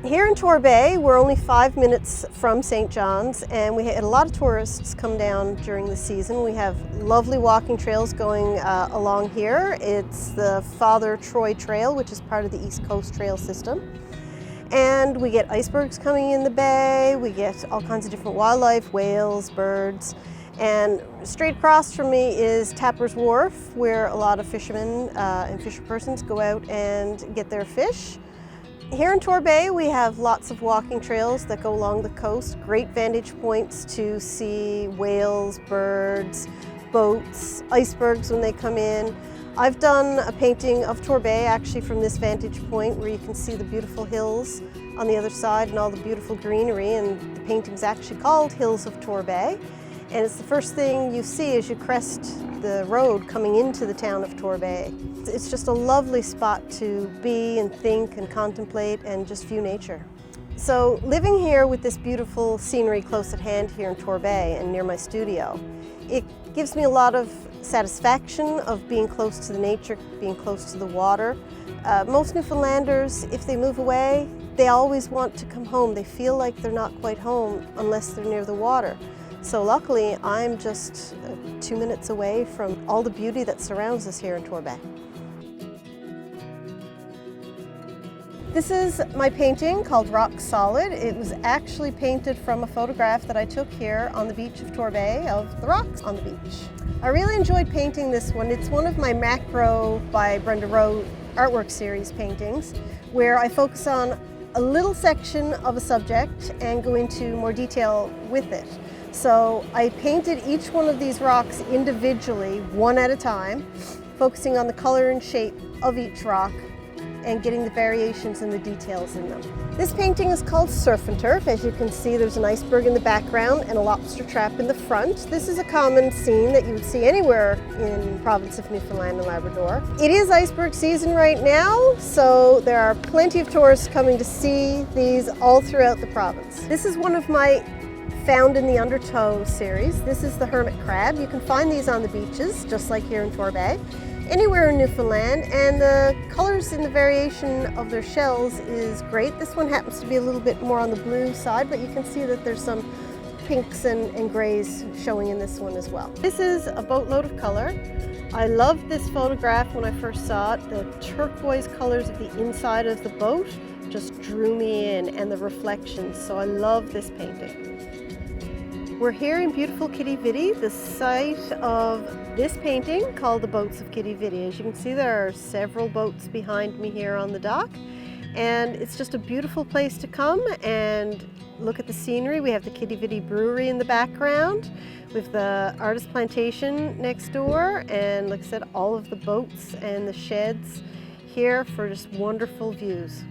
Here in Torbay, we're only 5 minutes from St. John's, and we had a lot of tourists come down during the season. We have lovely walking trails going along here. It's the Father Troy Trail, which is part of the East Coast Trail system. And we get icebergs coming in the bay, we get all kinds of different wildlife, whales, birds. And straight across from me is Tapper's Wharf, where a lot of fishermen and fisherpersons go out and get their fish. Here in Torbay, we have lots of walking trails that go along the coast, great vantage points to see whales, birds, boats, icebergs when they come in. I've done a painting of Torbay actually from this vantage point where you can see the beautiful hills on the other side and all the beautiful greenery, and the painting's actually called Hills of Torbay. And it's the first thing you see as you crest the road coming into the town of Torbay. It's just a lovely spot to be and think and contemplate and just view nature. So living here with this beautiful scenery close at hand here in Torbay and near my studio, it gives me a lot of satisfaction of being close to the nature, being close to the water. Most Newfoundlanders, if they move away, they always want to come home. They feel like they're not quite home unless they're near the water. So luckily, I'm just 2 minutes away from all the beauty that surrounds us here in Torbay. This is my painting called Rock Solid. It was actually painted from a photograph that I took here on the beach of Torbay of the rocks on the beach. I really enjoyed painting this one. It's one of my Macro by Brenda Rowe artwork series paintings where I focus on a little section of a subject and go into more detail with it. So I painted each one of these rocks individually, one at a time, focusing on the color and shape of each rock and getting the variations and the details in them. This painting is called Surf and Turf. As you can see, there's an iceberg in the background and a lobster trap in the front. This is a common scene that you would see anywhere in the province of Newfoundland and Labrador. It is iceberg season right now, so there are plenty of tourists coming to see these all throughout the province. This is one of my Found in the Undertow series. This is the Hermit Crab. You can find these on the beaches, just like here in Torbay, anywhere in Newfoundland, and the colors and the variation of their shells is great. This one happens to be a little bit more on the blue side, but you can see that there's some pinks and grays showing in this one as well. This is a boatload of color. I loved this photograph when I first saw it. The turquoise colors of the inside of the boat just drew me in, and the reflections, so I love this painting. We're here in beautiful Quidi, Vidi, the site of this painting called the Boats of Quidi, Vidi. As you can see, there are several boats behind me here on the dock, and it's just a beautiful place to come and look at the scenery. We have the Quidi Vidi Brewery in the background, with the artist plantation next door, and like I said, all of the boats and the sheds here for just wonderful views.